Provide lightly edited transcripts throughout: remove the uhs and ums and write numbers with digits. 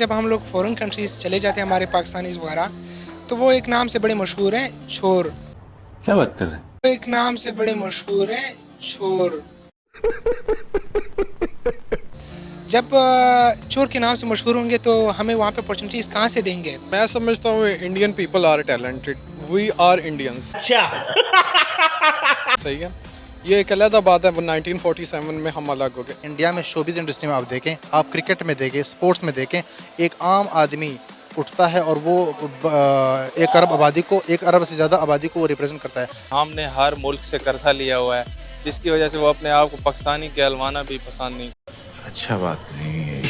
जब हम लोग फॉरेन कंट्रीज चले जाते हैं हमारे पाकिस्तानीज वगैरह, तो वो एक नाम से बड़े मशहूर हैं, छोर। क्या बात कर रहे हैं? वो एक नाम से बड़े मशहूर हैं, छोर। जब चोर के नाम से मशहूर होंगे तो हमें वहाँ पे अपॉर्चुनिटीज कहाँ से देंगे? मैं समझता हूँ Indian people are talented, we are Indians. अच्छा सही है, ये एक अलग बात है। 1947 में हम अलग हो गए। इंडिया में शोबिज़ इंडस्ट्री में आप देखें, आप क्रिकेट में देखें, स्पोर्ट्स में देखें, एक आम आदमी उठता है और वो 1 अरब आबादी को, 1 अरब से ज़्यादा आबादी को वो रिप्रेजेंट करता है। हमने हर मुल्क से कर्जा लिया हुआ है, जिसकी वजह से वो अपने आप को पाकिस्तानी कहलवाना भी पसंद नहीं अच्छा बात नहीं है।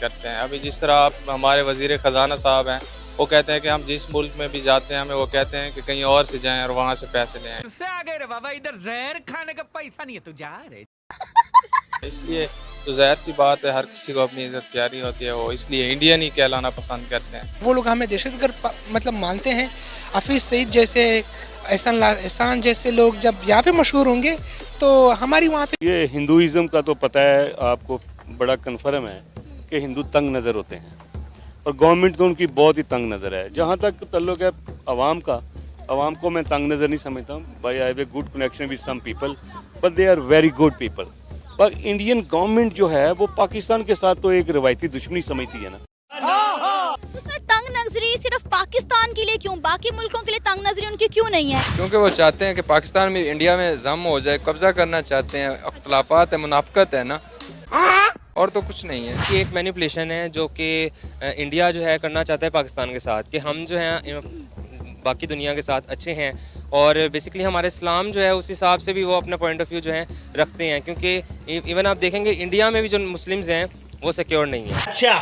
करते हैं। अभी जिस तरह आप हमारे वजीर खजाना साहब हैं, वो कहते हैं कि हम जिस मुल्क में भी जाते हैं हमें वो कहते हैं कि कहीं और से जाएं और वहाँ से पैसे ले आएं। से आ गए रे बाबा, इधर जहर खाने का पैसा नहीं है, तू जा रे। इसलिए तो जाहिर सी बात है, हर किसी को अपनी इज्जत प्यारी होती है, वो इसलिए इंडियन ही कहलाना पसंद करते हैं। वो लोग हमें दहशतगर्द मतलब मानते हैं। हफीज़ सईद जैसे, एहसान जैसे लोग जब यहाँ पे मशहूर होंगे तो हमारी वहाँ पे। ये हिंदुइज़्म का तो पता है आपको, बड़ा कन्फर्म है कि हिंदू तंग नज़र होते हैं और गवर्नमेंट तो उनकी बहुत ही तंग नज़र है। जहाँ तक ताल्लुक है आवाम का, आवाम को मैं तंग नज़र नहीं समझता हूँ। भाई I have a good connection with some people but they are very good people. पर इंडियन गवर्नमेंट जो है वो पाकिस्तान के साथ तो एक रवायती दुश्मनी समझती है ना। तो सर तंग नजरी सिर्फ पाकिस्तान के लिए क्यों, बाकी मुल्कों के लिए तंग नजरी उनकी क्यों नहीं है? क्योंकि वो चाहते हैं कि पाकिस्तान में, इंडिया में जम हो जाए, कब्जा करना चाहते हैं। अख्तलाफात है, मुनाफकत है ना, और तो कुछ नहीं है। ये एक मैनिपुलेशन है जो कि इंडिया जो है करना चाहता है पाकिस्तान के साथ, कि हम जो हैं बाकी दुनिया के साथ अच्छे हैं और बेसिकली हमारे इस्लाम जो है उस हिसाब से भी वो अपना पॉइंट ऑफ व्यू जो है रखते हैं। क्योंकि इवन आप देखेंगे इंडिया में भी जो मुस्लिम्स हैं वो सिक्योर नहीं है। अच्छा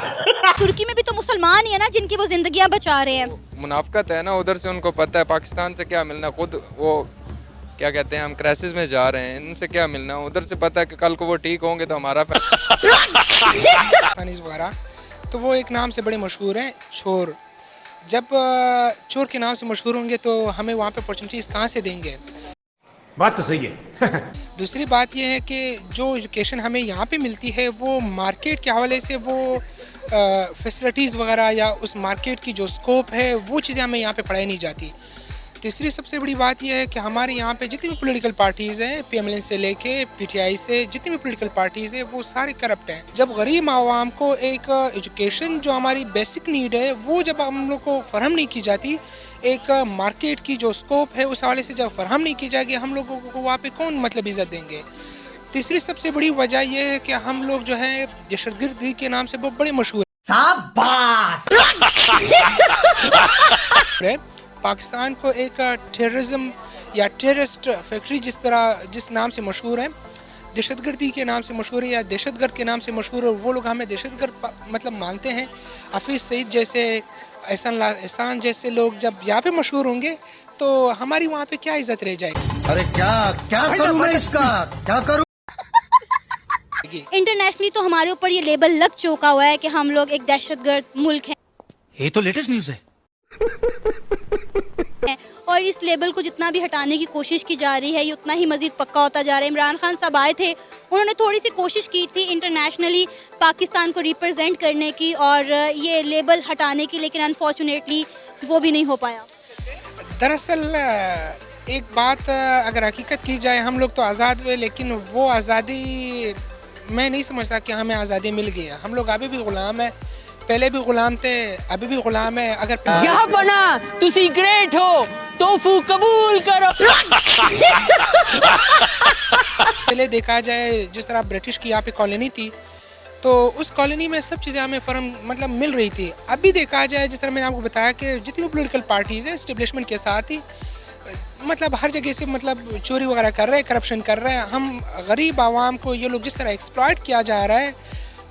तुर्की में भी तो मुसलमान ही है ना जिनकी वो जिंदगियां बचा रहे हैं। मुनाफकत है ना, उधर से उनको पता है पाकिस्तान से क्या मिलना। खुद वो क्या कहते हैं, हम क्राइसिस में जा रहे हैं, इनसे क्या मिलना। उधर से पता है कि कल को वो ठीक होंगे तो हमारा पाकिस्तानीज वगैरह, तो वो एक नाम से बड़े मशहूर हैं, छोर। जब चोर के नाम से मशहूर होंगे तो हमें वहाँ पे अपॉर्चुनिटीज कहाँ से देंगे? बात तो सही है। दूसरी बात यह है कि जो एजुकेशन हमें यहाँ पे मिलती है वो मार्केट के हवाले से, वो फैसिलिटीज़ वगैरह या उस मार्केट की जो स्कोप है वो चीज़ें हमें यहाँ पे पढ़ाई नहीं जाती। तीसरी सबसे बड़ी बात यह है कि हमारे यहाँ पे जितनी भी पॉलिटिकल पार्टीज़ हैं, PMLN से लेके PTI से, जितनी भी पॉलिटिकल पार्टीज़ हैं वो सारे करप्ट हैं। जब गरीब आवाम को एक एजुकेशन जो हमारी बेसिक नीड है वो जब हम लोग को फराहम नहीं की जाती, एक मार्केट की जो स्कोप है उस हवाले से जब फराहम नहीं की जाएगी, हम लोगों को वहाँ पे कौन मतलब इज़्ज़त देंगे? तीसरी सबसे बड़ी वजह यह है कि हम लोग जो है दहशतगर्दी के नाम से बहुत बड़े मशहूर हैं। पाकिस्तान को एक टेररिज्म या टेररिस्ट फैक्ट्री जिस नाम से मशहूर है, दहशतगर्दी के नाम से मशहूर है या दहशतगर्द के नाम से मशहूर है, वो लोग हमें दहशतगर्द मतलब मानते हैं। हफीज़ सईद जैसे, एहसान जैसे लोग जब यहाँ पे मशहूर होंगे तो हमारी वहाँ पे क्या इज्जत रह जाएगी? अरे क्या क्या करूँ मैं इसका, क्या करूँ? इंटरनेशनली तो हमारे ऊपर ये लेबल लग चुका हुआ है कि हम लोग एक दहशतगर्द मुल्क हैं। ये तो लेटेस्ट न्यूज़ है। और इस लेबल को जितना भी हटाने की कोशिश की जा रही है ये उतना ही मजीद पक्का होता जा रहा है। इमरान खान साहब आए थे, उन्होंने थोड़ी सी कोशिश की थी इंटरनेशनली पाकिस्तान को रिप्रेजेंट करने की और ये लेबल हटाने की, लेकिन अनफॉर्चुनेटली वो भी नहीं हो पाया। दरअसल एक बात अगर हकीकत की जाए, हम लोग तो आज़ाद हुए, लेकिन वो आज़ादी मैं नहीं समझता कि हमें आज़ादी मिल गई है। हम लोग अभी भी ग़ुलाम है, पहले भी ग़ुलाम थे, अभी भी ग़ुलाम है। अगर यहाँ बना तुसी ग्रेट हो, तोफू कबूल करो। पहले देखा जाए जिस तरह ब्रिटिश की यहाँ पे कॉलोनी थी तो उस कॉलोनी में सब चीज़ें हमें फर्म मतलब मिल रही थी। अभी देखा जाए जिस तरह मैंने आपको बताया कि जितनी भी पॉलिटिकल पार्टीज़ हैं एस्टेब्लिशमेंट के साथ ही मतलब हर जगह से मतलब चोरी वगैरह कर रहे हैं, करप्शन कर रहे हैं। हम गरीब आवाम को ये लोग जिस तरह एक्सप्लॉइट किया जा रहा है,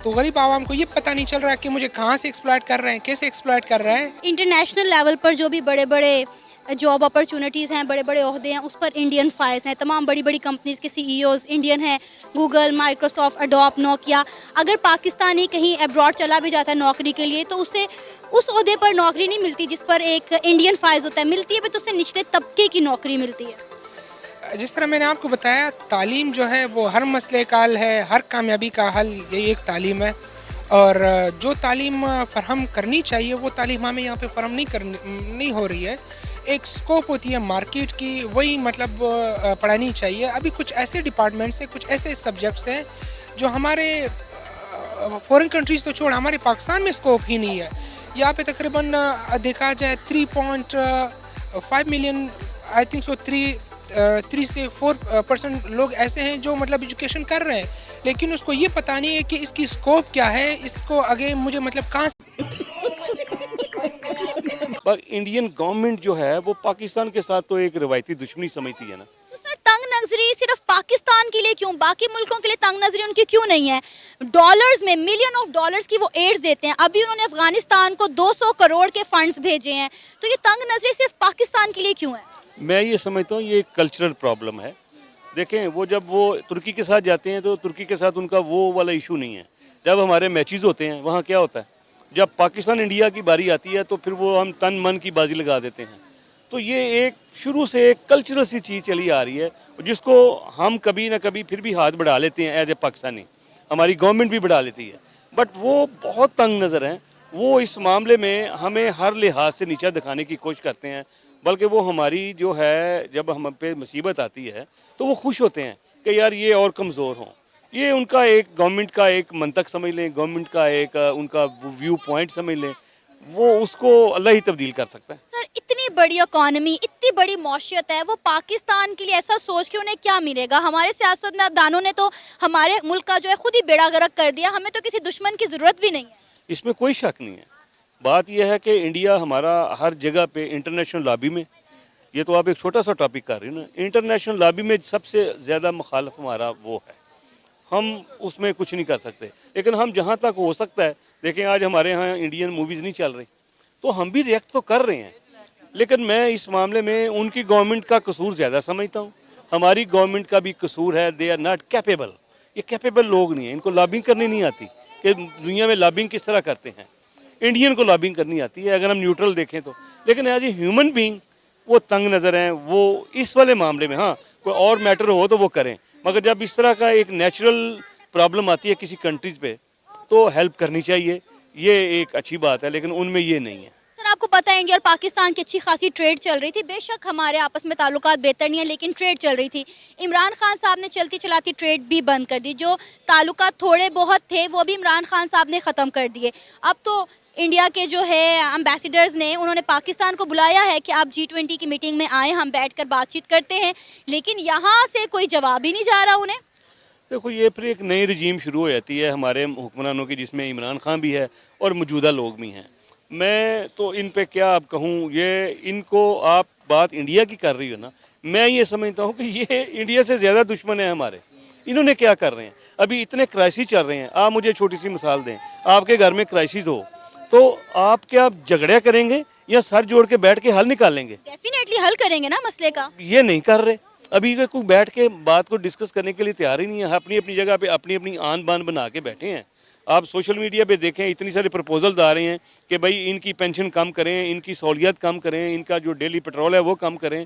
तो गरीब आवाम को ये पता नहीं चल रहा है कि मुझे कहाँ से एक्सप्लॉइट कर रहे हैं, कैसे एक्सप्लॉइट कर रहे हैं। इंटरनेशनल लेवल पर जो भी बड़े बड़े जॉब अपॉर्चुनिटीज़ हैं, बड़े बड़े ओहदे हैं, उस पर इंडियन फाइल्स हैं। तमाम बड़ी बड़ी कंपनीज़ के CEOs इंडियन हैं, गूगल, माइक्रोसॉफ्ट, एडोब, नोकिया। अगर पाकिस्तानी कहीं अब्रॉड चला भी जाता है नौकरी के लिए तो उसे उस ओहदे पर नौकरी नहीं मिलती जिस पर एक इंडियन फाइल्स होता है, मिलती है, तो उससे निचले तबके की नौकरी मिलती है। जिस तरह मैंने आपको बताया, तालीम जो है वो हर मसले का हल है, हर कामयाबी का हल यही एक तालीम है। और जो तालीम फ़राहम करनी चाहिए वो तालीम हमें यहाँ पे फ़राहम नहीं हो रही है। एक स्कोप होती है मार्केट की, वही मतलब पढ़ानी चाहिए। अभी कुछ ऐसे डिपार्टमेंट्स हैं, कुछ ऐसे सब्जेक्ट्स हैं जो हमारे फ़ॉरेन कंट्रीज़ तो छोड़, हमारे पाकिस्तान में स्कोप ही नहीं है। यहाँ पे तकरीबन देखा जाए 3.5 मिलियन, आई थिंक सो 3 से 4% लोग ऐसे हैं जो मतलब एजुकेशन कर रहे हैं, लेकिन उसको ये पता नहीं है कि इसकी स्कोप क्या है, इसको आगे मुझे मतलब कहाँ पर इंडियन गवर्नमेंट जो है वो पाकिस्तान के साथ तो एक रवायती दुश्मनी समझती है ना। तो सर तंग नजरी सिर्फ पाकिस्तान के लिए क्यों, बाकी मुल्कों के लिए तंग नजरी उनकी क्यों नहीं है? डॉलर्स में मिलियन ऑफ डॉलर्स की वो एड्स देते हैं। अभी उन्होंने अफगानिस्तान को 200 करोड़ के फंड्स भेजे हैं, तो ये तंग नजरी सिर्फ पाकिस्तान के लिए क्यों है? मैं ये समझता हूँ ये एक कल्चरल प्रॉब्लम है। देखें, वो जब वो तुर्की के साथ जाते हैं तो तुर्की के साथ उनका वो वाला इशू नहीं है। जब हमारे मैचेस होते हैं वहाँ क्या होता है, जब पाकिस्तान इंडिया की बारी आती है तो फिर वो हम तन मन की बाजी लगा देते हैं। तो ये एक शुरू से एक कल्चरल सी चीज़ चली आ रही है जिसको हम कभी ना कभी फिर भी हाथ बढ़ा लेते हैं एज ए पाकिस्तानी, हमारी गवर्नमेंट भी बढ़ा लेती है, बट वो बहुत तंग नज़र हैं। वो इस मामले में हमें हर लिहाज से नीचा दिखाने की कोशिश करते हैं, बल्कि वो हमारी जो है जब हम पे मुसीबत आती है तो वो खुश होते हैं कि यार ये और कमज़ोर हों। ये उनका एक गवर्नमेंट का एक मंतक समझ लें, गवर्नमेंट का एक उनका व्यू पॉइंट समझ लें, वो उसको अल्लाह ही तब्दील कर सकता है। सर इतनी बड़ी इकॉनमी, इतनी बड़ी मौशियत है, वो पाकिस्तान के लिए ऐसा सोच के उन्हें क्या मिलेगा? हमारे सियासतदानों ने तो हमारे मुल्क का जो है खुद ही बेड़ा गर्क कर दिया, हमें तो किसी दुश्मन की ज़रूरत भी नहीं है। इसमें कोई शक नहीं है। बात यह है कि इंडिया हमारा हर जगह पे इंटरनेशनल लॉबी में, ये तो आप एक छोटा सा टॉपिक कर रही हो ना, इंटरनेशनल लॉबी में सबसे ज़्यादा मुखालफ हमारा वो है, हम उसमें कुछ नहीं कर सकते। लेकिन हम जहाँ तक हो सकता है, देखें आज हमारे यहाँ इंडियन मूवीज़ नहीं चल रही तो हम भी रिएक्ट तो कर रहे हैं, लेकिन मैं इस मामले में उनकी गवर्नमेंट का कसूर ज़्यादा समझता हूँ। हमारी गवर्नमेंट का भी कसूर है, दे आर नॉट कैपेबल। ये कैपेबल लोग नहीं हैं, इनको लॉबिंग करनी नहीं आती कि दुनिया में लॉबिंग किस तरह करते हैं। इंडियन को लॉबिंग करनी आती है अगर हम न्यूट्रल देखें तो, लेकिन एज ए ह्यूमन बीइंग वो तंग नज़र हैं। वो इस वाले मामले में हाँ कोई और मैटर हो तो वो करें, मगर जब इस तरह का एक नेचुरल प्रॉब्लम आती है किसी कंट्रीज़ पे तो हेल्प करनी चाहिए, ये एक अच्छी बात है, लेकिन उनमें ये नहीं है। सर आपको पता है इंडिया और पाकिस्तान की अच्छी खासी ट्रेड चल रही थी, बेशक हमारे आपस में ताल्लुकात बेहतर नहीं है लेकिन ट्रेड चल रही थी। इमरान खान साहब ने चलती चलाती ट्रेड भी बंद कर दी, जो ताल्लुकात थोड़े बहुत थे वो भी इमरान खान साहब ने ख़त्म कर दिए। अब तो इंडिया के जो है एम्बेसडर्स ने उन्होंने पाकिस्तान को बुलाया है कि आप G20 की मीटिंग में आए, हम बैठकर बातचीत करते हैं, लेकिन यहाँ से कोई जवाब ही नहीं जा रहा उन्हें। देखो ये फिर एक नई रजीम शुरू हो जाती है हमारे हुक्मरानों की, जिसमें इमरान खान भी है और मौजूदा लोग भी हैं। मैं तो इन पे क्या आप कहूँ, ये इनको आप बात इंडिया की कर रही हो ना, मैं ये समझता हूँ कि ये इंडिया से ज़्यादा दुश्मन है हमारे। इन्होंने क्या कर रहे हैं, अभी इतने क्राइसिस चल रहे हैं। आप मुझे छोटी सी मिसाल दें, आपके घर में क्राइसिस हो तो आप क्या झगड़ा करेंगे या सर जोड़ के बैठ के हल निकालेंगे? डेफिनेटली हल करेंगे ना मसले का। ये नहीं कर रहे। अभी कोई बैठ के बात को डिस्कस करने के लिए तैयार ही नहीं है, अपनी अपनी जगह पे अपनी अपनी आन बान बना के बैठे हैं। आप सोशल मीडिया पे देखें, इतनी सारे प्रपोजल्स आ रहे हैं कि भाई इनकी पेंशन कम करें, इनकी सहूलियत कम करें, इनका जो डेली पेट्रोल है वो कम करें।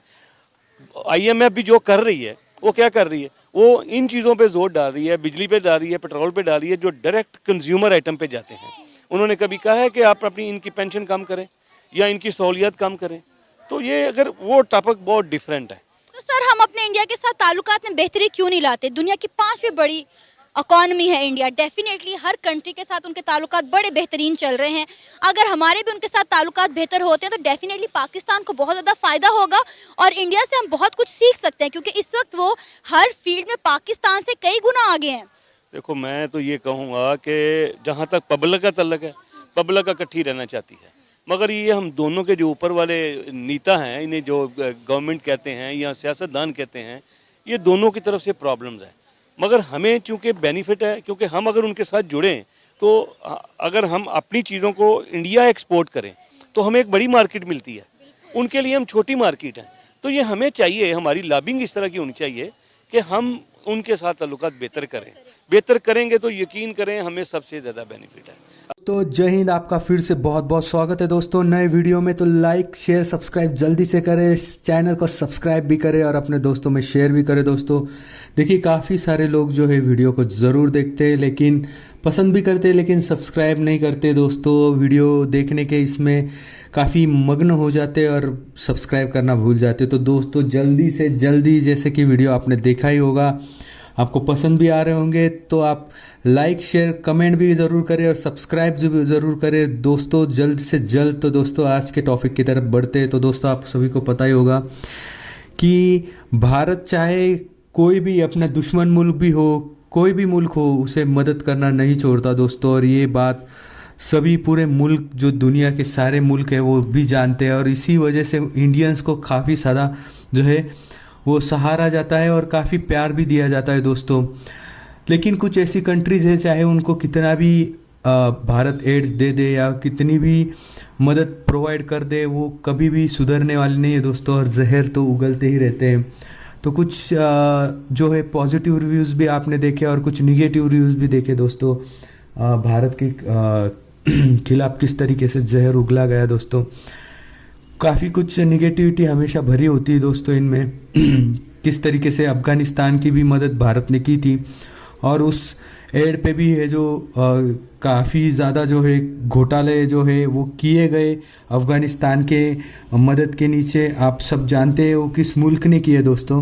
IMF भी जो कर रही है वो क्या कर रही है, वो इन चीज़ों पे जोर डाल रही है, बिजली पे डाल रही है, पेट्रोल पे डाल रही है, जो डायरेक्ट कंज्यूमर आइटम पे जाते हैं। उन्होंने कभी कहा है कि आप अपनी इनकी पेंशन कम करें या इनकी सहूलियत कम करें? तो ये अगर वो टॉपिक बहुत डिफरेंट है। तो सर हम अपने इंडिया के साथ ताल्लुकात में बेहतरी क्यों नहीं लाते? दुनिया की 5वीं बड़ी इकॉनमी है इंडिया, डेफिनेटली हर कंट्री के साथ उनके ताल्लुकात बड़े बेहतरीन चल रहे हैं। अगर हमारे भी उनके साथ ताल्लुकात बेहतर होते हैं तो डेफिनेटली पाकिस्तान को बहुत ज़्यादा फ़ायदा होगा और इंडिया से हम बहुत कुछ सीख सकते हैं, क्योंकि इस वक्त वो हर फील्ड में पाकिस्तान से कई गुना आगे हैं। देखो मैं तो ये कहूँगा कि जहाँ तक पब्लिक का तल्लक है, पब्लिक इकट्ठी रहना चाहती है, मगर ये हम दोनों के जो ऊपर वाले नेता हैं, इन्हें जो गवर्नमेंट कहते हैं या सियासतदान कहते हैं, ये दोनों की तरफ से प्रॉब्लम्स हैं। मगर हमें चूँकि बेनिफिट है, क्योंकि हम अगर उनके साथ जुड़ें तो अगर हम अपनी चीज़ों को इंडिया एक्सपोर्ट करें तो हमें एक बड़ी मार्केट मिलती है, उनके लिए हम छोटी मार्केट हैं। तो ये हमें चाहिए, हमारी लॉबिंग इस तरह की होनी चाहिए कि हम उनके साथ ताल्लुकात बेहतर करें। बेहतर करेंगे तो यकीन करें हमें सबसे ज़्यादा बेनिफिट है। तो जय हिंद, आपका फिर से बहुत बहुत स्वागत है दोस्तों नए वीडियो में। तो लाइक शेयर सब्सक्राइब जल्दी से करें, इस चैनल को सब्सक्राइब भी करें और अपने दोस्तों में शेयर भी करें। दोस्तों देखिए, काफ़ी सारे लोग जो है वीडियो को ज़रूर देखते हैं, लेकिन पसंद भी करते हैं, लेकिन सब्सक्राइब नहीं करते दोस्तों। वीडियो देखने के इसमें काफ़ी मग्न हो जाते हैं और सब्सक्राइब करना भूल जाते हैं। तो दोस्तों जल्दी से जल्दी, जैसे कि वीडियो आपने देखा ही होगा, आपको पसंद भी आ रहे होंगे, तो आप लाइक शेयर कमेंट भी ज़रूर करें और सब्सक्राइब भी ज़रूर करें दोस्तों, जल्द से जल्द। तो दोस्तों आज के टॉपिक की तरफ बढ़ते हैं। तो दोस्तों आप सभी को पता ही होगा कि भारत चाहे कोई भी अपना दुश्मन मुल्क भी हो, कोई भी मुल्क हो, उसे मदद करना नहीं छोड़ता दोस्तों। और ये बात सभी पूरे मुल्क, जो दुनिया के सारे मुल्क हैं, वो भी जानते हैं। और इसी वजह से इंडियंस को काफ़ी ज़्यादा जो है वो सहारा जाता है और काफ़ी प्यार भी दिया जाता है दोस्तों। लेकिन कुछ ऐसी कंट्रीज़ है, चाहे उनको कितना भी भारत एड्स दे दे या कितनी भी मदद प्रोवाइड कर दे, वो कभी भी सुधरने वाली नहीं है दोस्तों। और जहर तो उगलते ही रहते हैं। तो कुछ जो है पॉजिटिव रिव्यूज़ भी आपने देखे और कुछ निगेटिव रिव्यूज़ भी देखे दोस्तों। भारत के खिलाफ किस तरीके से जहर उगला गया दोस्तों। काफ़ी कुछ निगेटिविटी हमेशा भरी होती है दोस्तों इनमें। किस तरीके से अफ़गानिस्तान की भी मदद भारत ने की थी, और उस एड पे भी है जो काफ़ी ज़्यादा जो है घोटाले जो है वो किए गए अफ़गानिस्तान के मदद के नीचे। आप सब जानते हैं वो किस मुल्क ने किए दोस्तों।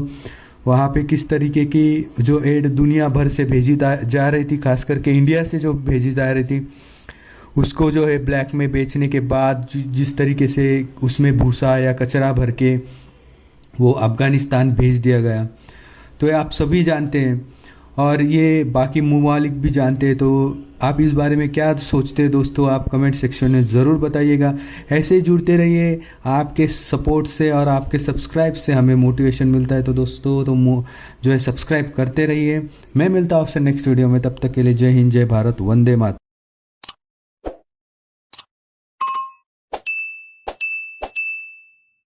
वहाँ पे किस तरीके की जो एड दुनिया भर से भेजी जा रही थी, खास करके इंडिया से जो भेजी जा रही थी, उसको जो है ब्लैक में बेचने के बाद जिस तरीके से उसमें भूसा या कचरा भर के वो अफ़गानिस्तान भेज दिया गया, तो ये आप सभी जानते हैं और ये बाकी ममालिक भी जानते हैं। तो आप इस बारे में क्या सोचते हैं दोस्तों, आप कमेंट सेक्शन में ज़रूर बताइएगा। ऐसे ही जुड़ते रहिए, आपके सपोर्ट से और आपके सब्सक्राइब से हमें मोटिवेशन मिलता है। तो दोस्तों तो जो है सब्सक्राइब करते रहिए। मैं मिलता हूँ आपसे नेक्स्ट वीडियो में, तब तक के लिए जय हिंद, जय भारत, वंदे मातरम।